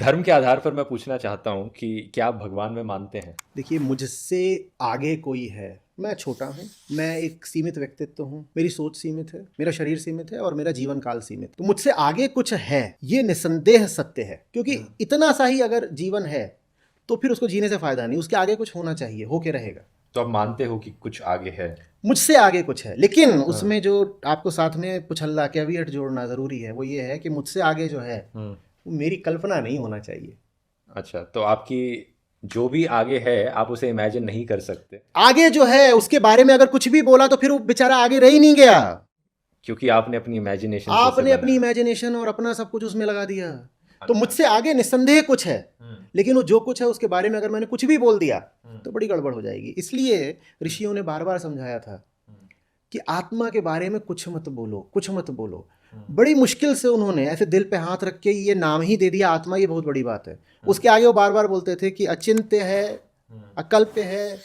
धर्म के आधार पर मैं पूछना चाहता हूँ कि क्या आप भगवान में मानते हैं? देखिए, मुझसे आगे कोई है। मैं छोटा हूँ, मैं एक सीमित व्यक्तित्व हूँ, मेरी सोच सीमित है, मेरा शरीर सीमित है और मेरा जीवन काल सीमित। तो मुझसे आगे कुछ है, ये निसंदेह सत्य है, क्योंकि इतना सा ही अगर जीवन है तो फिर उसको जीने से फायदा नहीं, उसके आगे कुछ होना चाहिए, होके रहेगा। तो आप मानते हो कि कुछ आगे है? मुझसे आगे कुछ है, लेकिन उसमें जो आपको साथ में कुछ हल्ला कैवियट जोड़ना ज़रूरी है, वो ये है कि मुझसे आगे जो है वो मेरी कल्पना नहीं होना चाहिए। अच्छा, तो आपकी जो भी आगे है आप उसे इमेजिन नहीं कर सकते आगे जो है उसके बारे में अगर कुछ भी बोला तो फिर वो बेचारा आगे रह ही नहीं गया। क्योंकि आपने अपनी इमेजिनेशन से उसे आपने अपनी बनाया। इमेजिनेशन और अपना सब कुछ उसमें लगा दिया। तो मुझसे आगे निस्संदेह कुछ है, लेकिन वो जो कुछ है उसके बारे में अगर मैंने कुछ भी बोल दिया तो बड़ी गड़बड़ हो जाएगी। इसलिए ऋषियों ने बार बार समझाया था कि आत्मा के बारे में कुछ मत बोलो, कुछ मत बोलो। बड़ी मुश्किल से उन्होंने ऐसे दिल पे हाथ रख के ये नाम ही दे दिया आत्मा, ये बहुत बड़ी बात है। उसके आगे वो बार बार बोलते थे कि अचिंत्य है, अकल्प्य है,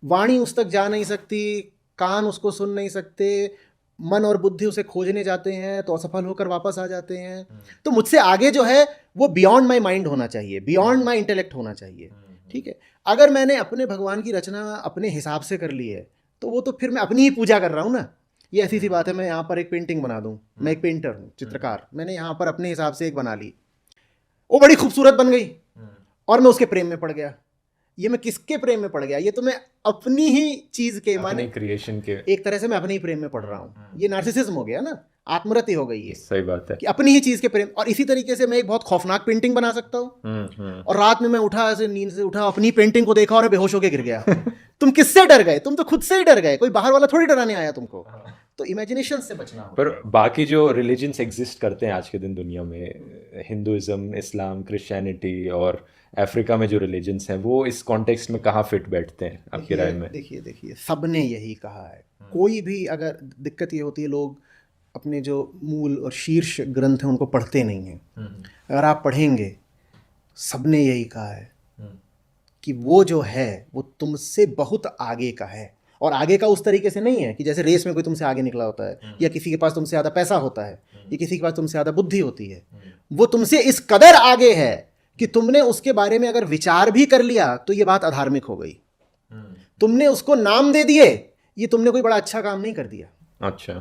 वाणी उस तक जा नहीं सकती, कान उसको सुन नहीं सकते, मन और बुद्धि उसे खोजने जाते हैं तो असफल होकर वापस आ जाते हैं। तो मुझसे आगे जो है वो बियॉन्ड माई माइंड होना चाहिए, बियॉन्ड माई इंटेलेक्ट होना चाहिए। ठीक है, अगर मैंने अपने भगवान की रचना अपने हिसाब से कर ली है तो वो तो फिर मैं अपनी ही पूजा कर रहा हूँ ना। ये ऐसी सी बात है, मैं यहाँ पर एक पेंटिंग बना दूँ, मैं एक पेंटर हूँ, चित्रकार, मैंने यहाँ पर अपने हिसाब से एक बना ली, वो बड़ी खूबसूरत बन गई और मैं उसके प्रेम में पड़ गया। ये मैं किसके प्रेम में पड़ गया? ये तो मैं अपनी ही चीज के, माने क्रिएशन के। एक तरह से मैं अपने ही प्रेम में पड़ रहा हूँ। ये नार्सिसिज्म हो गया ना, आत्मरति हो गई है सही बात है कि अपनी ही चीज के प्रेम। और इसी तरीके से मैं एक बहुत खौफनाक पेंटिंग बना सकता हूँ और रात में मैं उठा, ऐसे नींद से उठा, अपनी पेंटिंग को देखा और बेहोश होकर गिर गया। तुम किससे डर गए? तुम तो खुद से ही डर गए, कोई बाहर वाला थोड़ी डराने आया तुमको। तो इमेजिनेशन से बचना हो। पर बाकी जो रिलीजन्स एग्जिस्ट करते हैं आज के दिन दुनिया में, हिंदुइज्म, इस्लाम, क्रिश्चियनिटी और अफ्रीका में जो रिलीजन्स हैं, वो इस कॉन्टेक्स्ट में कहाँ फिट बैठते हैं आपकी राय में? देखिए सबने यही कहा है। कोई भी, अगर दिक्कत ये होती है लोग अपने जो मूल और शीर्ष ग्रंथ हैं उनको पढ़ते नहीं हैं। अगर आप पढ़ेंगे, सबने यही कहा है कि वो जो है वो तुमसे बहुत आगे का है। और आगे का उस तरीके से नहीं है कि जैसे रेस में कोई तुमसे आगे निकला होता है, या किसी के पास तुमसे ज़्यादा पैसा होता है, या किसी के पास तुमसे ज़्यादा बुद्धि होती है। वो तुमसे इस कदर आगे है कि तुमने उसके बारे में अगर विचार भी कर लिया तो ये बात अधार्मिक हो गई। तुमने उसको नाम दे दिए, ये तुमने कोई बड़ा अच्छा काम नहीं कर दिया। अच्छा,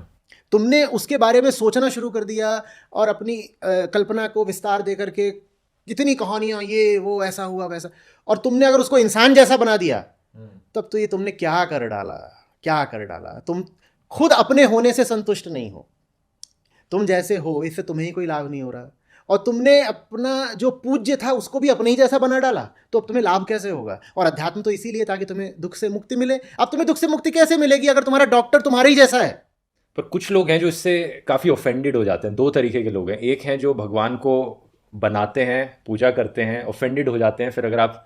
तुमने उसके बारे में सोचना शुरू कर दिया और अपनी कल्पना को विस्तार दे करके कितनी कहानियां, ये वो ऐसा हुआ वैसा, और तुमने अगर उसको इंसान जैसा बना दिया, तब तो ये तुमने क्या कर डाला, क्या कर डाला। तुम खुद अपने होने से संतुष्ट नहीं हो, तुम जैसे हो इससे तुम्हें ही कोई लाभ नहीं हो रहा, और तुमने अपना जो पूज्य था उसको भी अपने ही जैसा बना डाला, तो अब तुम्हें लाभ कैसे होगा? और अध्यात्म तो इसीलिए ताकि तुम्हें दुख से मुक्ति मिले। अब तुम्हें दुख से मुक्ति कैसे मिलेगी अगर तुम्हारा डॉक्टर तुम्हारे ही जैसा है? पर कुछ लोग हैं जो इससे काफ़ी ऑफेंडेड हो जाते हैं। दो तरीके के लोग हैं। एक हैं जो भगवान को बनाते हैं, पूजा करते हैं, ऑफेंडेड हो जाते हैं, फिर अगर आप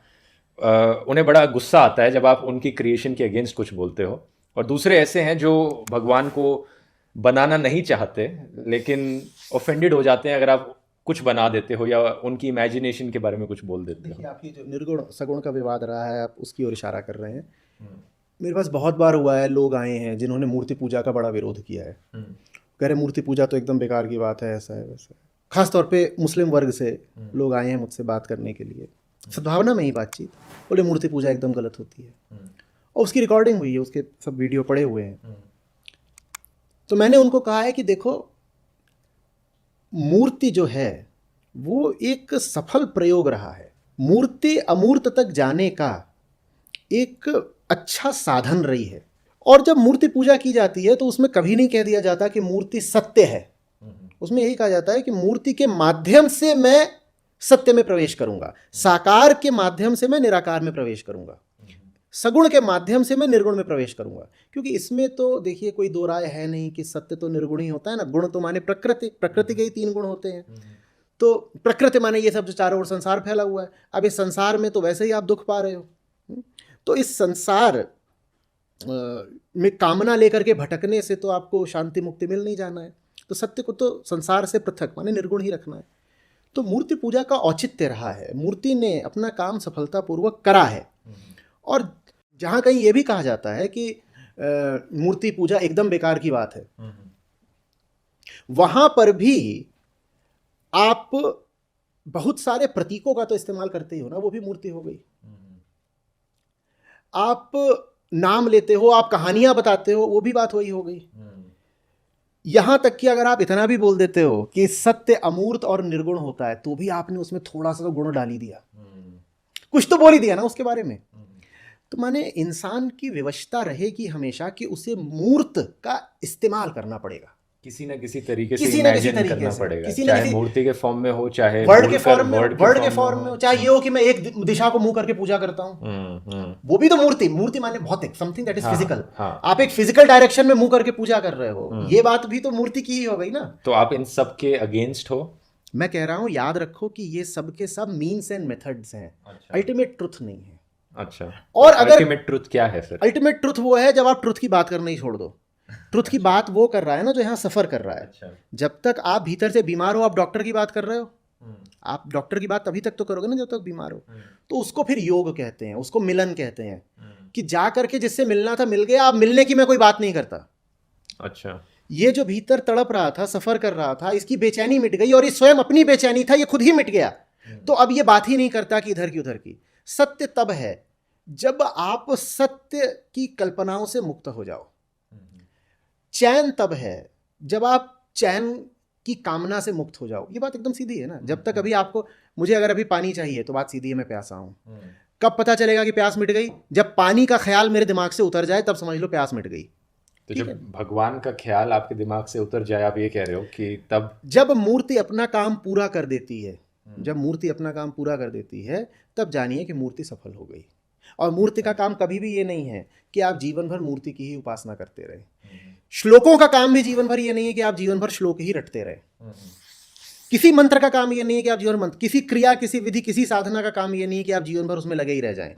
उन्हें बड़ा गुस्सा आता है जब आप उनकी क्रिएशन के अगेंस्ट कुछ बोलते हो। और दूसरे ऐसे हैं जो भगवान को बनाना नहीं चाहते लेकिन ऑफेंडेड हो जाते हैं अगर आप कुछ बना देते हो या उनकी इमेजिनेशन के बारे में कुछ बोल देते हो। देखिए, आपकी जो निर्गुण सगुण का विवाद रहा है, आप उसकी ओर इशारा कर रहे हैं। मेरे पास बहुत बार हुआ है, लोग आए हैं जिन्होंने मूर्ति पूजा का बड़ा विरोध किया है। कह रहे मूर्ति पूजा तो एकदम बेकार की बात है, ऐसा है वैसा है। खास तौर पे मुस्लिम वर्ग से लोग आए हैं मुझसे बात करने के लिए, सद्भावना में ही बातचीत। बोले मूर्ति पूजा एकदम गलत होती है, और उसकी रिकॉर्डिंग हुई है, उसके सब वीडियो पड़े हुए हैं। तो मैंने उनको कहा है कि देखो, मूर्ति जो है वो एक सफल प्रयोग रहा है। मूर्ति अमूर्त तक जाने का एक अच्छा साधन रही है। और जब मूर्ति पूजा की जाती है तो उसमें कभी नहीं कह दिया जाता कि मूर्ति सत्य है। उसमें यही कहा जाता है कि मूर्ति के माध्यम से मैं सत्य में प्रवेश करूंगा, साकार के माध्यम से मैं निराकार में प्रवेश करूंगा, सगुण के माध्यम से मैं निर्गुण में प्रवेश करूंगा। क्योंकि इसमें तो देखिए कोई दो राय है नहीं कि सत्य तो निर्गुण ही होता है ना। गुण तो माने प्रकृति, प्रकृति के ही तीन गुण होते हैं। तो प्रकृति माने ये सब जो चारों ओर संसार फैला हुआ है। अब इस संसार में तो वैसे ही आप दुख पा रहे हो, तो इस संसार में कामना लेकर के भटकने से तो आपको शांति मुक्ति मिल नहीं जाना है। तो सत्य को तो संसार से पृथक माने निर्गुण ही रखना है। तो मूर्ति पूजा का औचित्य रहा है, मूर्ति ने अपना काम सफलतापूर्वक करा है। और जहाँ कहीं ये भी कहा जाता है कि मूर्ति पूजा एकदम बेकार की बात है, वहाँ पर भी आप बहुत सारे प्रतीकों का तो इस्तेमाल करते ही हो ना, वो भी मूर्ति हो गई। आप नाम लेते हो, आप कहानियां बताते हो, वो भी बात वही हो गई। यहां तक कि अगर आप इतना भी बोल देते हो कि सत्य अमूर्त और निर्गुण होता है, तो भी आपने उसमें थोड़ा सा तो गुण डाल ही दिया, कुछ तो बोल ही दिया ना उसके बारे में। तो माने इंसान की विवशता रहेगी हमेशा कि उसे मूर्त का इस्तेमाल करना पड़ेगा, किसी न किसी तरीके से किसी न किसी इमेजिन तरीके करना से, पड़ेगा, किसी न चाहे किसी मूर्ति के फॉर्म में हो, चाहे वर्ड के बोलकर फॉर्म में, वर्ड वर्ड के के फॉर्म फॉर्म में में हो। हो, चाहे ये हो कि मैं एक दिशा को मुंह करके पूजा करता हूँ, वो भी तो मूर्ति। मूर्ति माने भौतिक, समथिंग दैट इज हाँ, फिजिकल। हाँ। आप एक फिजिकल डायरेक्शन में मुंह करके पूजा कर रहे हो, ये बात भी तो मूर्ति की ही हो गई ना। तो आप इन सब के अगेंस्ट हो? मैं कह रहा हूं याद रखो कि ये सब के सब मीन्स एंड मेथड्स हैं, अल्टीमेट ट्रुथ नहीं है। अच्छा, और अगर अल्टीमेट ट्रुथ क्या है फिर? अल्टीमेट ट्रुथ वो है जब आप ट्रुथ की बात करना ही छोड़ दो। ट्रुथ की बात वो कर रहा है ना जो यहाँ सफर कर रहा है। अच्छा। जब तक आप भीतर से बीमार हो, आप डॉक्टर की बात कर रहे हो, आप डॉक्टर की बात तभी तक तो करोगे ना जब तक बीमार हो। तो उसको फिर योग कहते हैं, उसको मिलन कहते हैं, कि जा करके जिससे मिलना था मिल गया। आप मिलने की मैं कोई बात नहीं करता। अच्छा। ये जो भीतर तड़प रहा था, सफर कर रहा था, इसकी बेचैनी मिट गई, और ये स्वयं अपनी बेचैनी था, ये खुद ही मिट गया। तो अब ये बात ही नहीं करता कि इधर की उधर की। सत्य तब है जब आप सत्य की कल्पनाओं से मुक्त हो जाओ। चैन तब है जब आप चैन की कामना से मुक्त हो जाओ। ये बात एकदम सीधी है ना। जब तक अभी आपको, मुझे अगर अभी पानी चाहिए तो बात सीधी है, मैं प्यासा हूं। कब पता चलेगा कि प्यास मिट गई? जब पानी का ख्याल मेरे दिमाग से उतर जाए, तब समझ लो प्यास मिट गई। तो जब भगवान का ख्याल आपके दिमाग से उतर जाए, आप ये कह रहे हो कि तब, जब मूर्ति अपना काम पूरा कर देती है, जब मूर्ति अपना काम पूरा कर देती है, तब जानिए कि मूर्ति सफल हो गई। और मूर्ति का काम कभी भी ये नहीं है कि आप जीवन भर मूर्ति की ही उपासना करते रहे। श्लोकों का काम भी जीवन भर ये नहीं है कि आप जीवन भर श्लोक ही रटते रहे। किसी मंत्र का काम ये नहीं है कि आप जीवन मंत्र, किसी क्रिया, किसी विधि, किसी साधना का काम ये नहीं है कि आप जीवन भर उसमें लगे ही रह जाएं।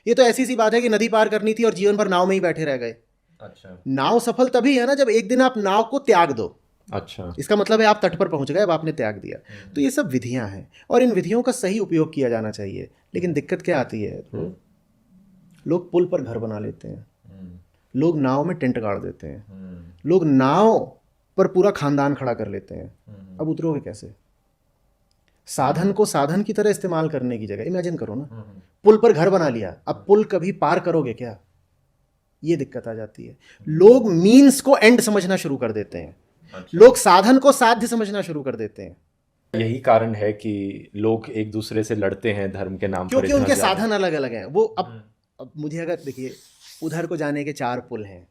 ये तो ऐसी सी बात है कि नदी पार करनी थी और जीवन भर नाव में ही बैठे रह गए। अच्छा। नाव सफल तभी है ना जब एक दिन आप नाव को त्याग दो। अच्छा। इसका मतलब है आप तट पर पहुंच गए, अब आपने त्याग दिया। तो ये सब विधियां हैं और इन विधियों का सही उपयोग किया जाना चाहिए। लेकिन दिक्कत क्या आती है, तो लोग पुल पर घर बना लेते हैं, लोग नाव में टेंट गाड़ देते हैं, लोग नाव पर पूरा खानदान खड़ा कर लेते हैं। अब उतरोगे कैसे? साधन को साधन की तरह इस्तेमाल करने की जगह, इमेजिन करो ना, पुल पर घर बना लिया, अब पुल कभी पार करोगे क्या? ये दिक्कत आ जाती है। लोग मीन्स को एंड समझना शुरू कर देते हैं। अच्छा। लोग साधन को साध्य समझना शुरू कर देते हैं। यही कारण है कि लोग एक दूसरे से लड़ते हैं धर्म के नाम पर, क्योंकि उनके साधन अलग अलग हैं। वो अब मुझे अगर देखिए, उधर को जाने के 4 पुल हैं,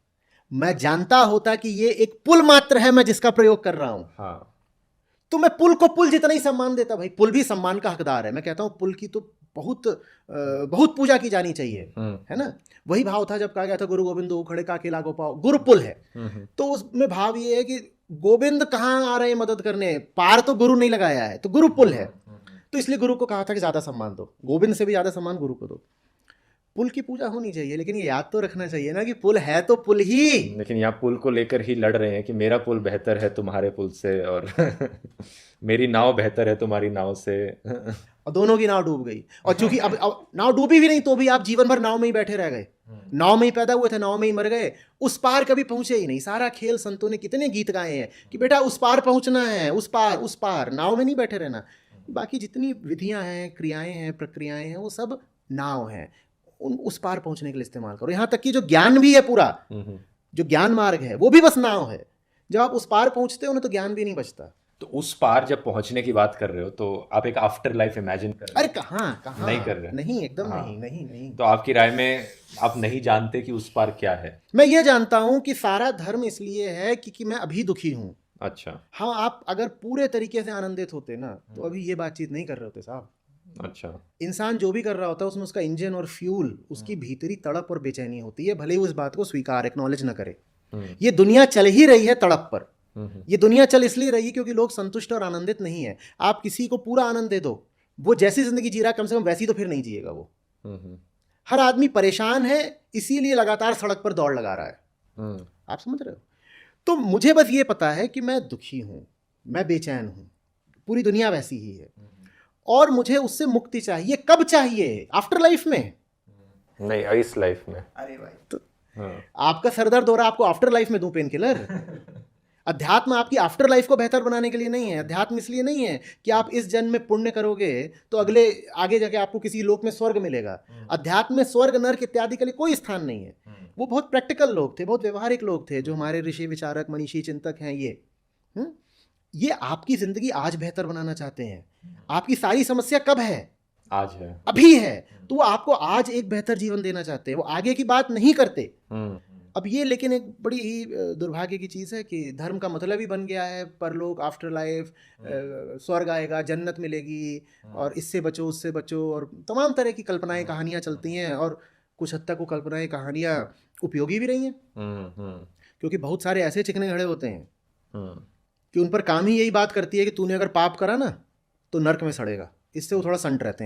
मैं जानता होता कि ये एक पुल मात्र है मैं जिसका प्रयोग कर रहा हूं, हाँ, तो मैं पुल को पुल जितना ही सम्मान देता। भाई पुल भी सम्मान का हकदार है। मैं कहता हूं पुल की तो बहुत पूजा की जानी चाहिए, है ना। वही भाव था जब कहा गया था गुरु गोविंद खड़े का अकेला गोपाओ। गुरु पुल है, तो उसमें भाव ये है कि गोविंद कहाँ आ रहे हैं मदद करने, पार तो गुरु नहीं लगाया है, तो गुरु पुल है। तो इसलिए गुरु को कहा था कि ज्यादा सम्मान दो, गोविंद से भी ज्यादा सम्मान गुरु को दो। पुल की पूजा होनी चाहिए, लेकिन ये याद तो रखना चाहिए ना कि पुल है तो पुल ही। लेकिन यहाँ पुल को लेकर ही लड़ रहे हैं कि मेरा पुल बेहतर है तुम्हारे पुल से, और मेरी नाव बेहतर है तुम्हारी नाव से। और दोनों की नाव डूब गई। और चूंकि अब नाव डूबी भी नहीं तो भी आप जीवन भर नाव में ही बैठे रह गए। नाव में ही पैदा हुए थे, नाव में ही मर गए, उस पार कभी पहुंचे ही नहीं। सारा खेल संतों ने कितने गीत गाए हैं कि बेटा उस पार पहुंचना है, उस पार, उस पार, नाव में नहीं बैठे रहना। बाकी जितनी विधियां हैं, क्रियाएं हैं, प्रक्रियाएं हैं, वो सब नाव हैं, उस पार पहुंचने के लिए इस्तेमाल करो। यहां तक कि जो ज्ञान भी है पूरा, जो ज्ञान मार्ग है, वो भी बस नाव है। जब आप उस पार पहुंचते हो ना तो ज्ञान भी नहीं बचता। तो उस पार जब पहुंचने की बात कर रहे हो तो आप एक आफ्टर लाइफ इमेजिन कर रहे हो? अरे कहाँ नहीं कर रहे? नहीं, एकदम हाँ। नहीं। तो आपकी राय में आप नहीं जानते कि उस पार क्या है? मैं ये जानता हूं कि सारा धर्म इसलिए है कि मैं अभी दुखी हूं। अच्छा। हाँ, आप अगर पूरे तरीके से आनंदित होते ना तो अभी ये बातचीत नहीं कर रहे होते साहब। अच्छा। इंसान जो भी कर रहा होता है उसमें उसका इंजन और फ्यूल, उसकी भीतरी तड़प और बेचैनी होती है, भले ही उस बात को स्वीकार, एक्नॉलेज ना करे। ये दुनिया चल ही रही है तड़प पर। ये दुनिया चल इसलिए रही क्योंकि लोग संतुष्ट और आनंदित नहीं है। आप किसी को पूरा आनंद दे दो, वो जैसी जिंदगी जी रहा है कम से कम वैसी तो फिर नहीं जिएगा वो। हर आदमी परेशान है, इसीलिए लगातार सड़क पर दौड़ लगा रहा है। आप समझ रहे हो? तो मुझे बस ये पता है कि मैं दुखी हूं, मैं बेचैन हूं, पूरी दुनिया वैसी ही है, और मुझे उससे मुक्ति चाहिए। कब चाहिए? आफ्टर लाइफ में नहीं, इस लाइफ में। अरे भाई, तो आपका सरदर्द हो रहा है, आपको आफ्टर लाइफ में दूं पेन किलर? अध्यात्म आपकी आफ्टर लाइफ को बेहतर बनाने के लिए नहीं है। अध्यात्म इसलिए नहीं है कि आप इस जन्म में पुण्य करोगे तो अगले आगे जाके आपको किसी लोक में स्वर्ग मिलेगा। अध्यात्म में स्वर्ग नर्क इत्यादि के लिए कोई स्थान नहीं है। वो बहुत प्रैक्टिकल लोग थे, बहुत व्यवहारिक लोग थे, जो हमारे ऋषि विचारक मनीषी चिंतक हैं। ये आपकी जिंदगी आज बेहतर बनाना चाहते हैं। आपकी सारी समस्या कब है? आज है, अभी है। तो वो आपको आज एक बेहतर जीवन देना चाहते हैं, वो आगे की बात नहीं करते। अब ये लेकिन एक बड़ी ही दुर्भाग्य की चीज़ है कि धर्म का मतलब ही बन गया है परलोक, आफ्टर लाइफ, स्वर्ग आएगा, जन्नत मिलेगी, और इससे बचो उससे बचो, और तमाम तरह की कल्पनाएं कहानियां चलती हैं। और कुछ हद तक वो कल्पनाएं कहानियां उपयोगी भी रही हैं, क्योंकि बहुत सारे ऐसे चिकने घड़े होते हैं कि उन पर काम ही यही बात करती है कि तूने अगर पाप करा ना तो नर्क में सड़ेगा। इससे वो थोड़ा संट रहते हैं।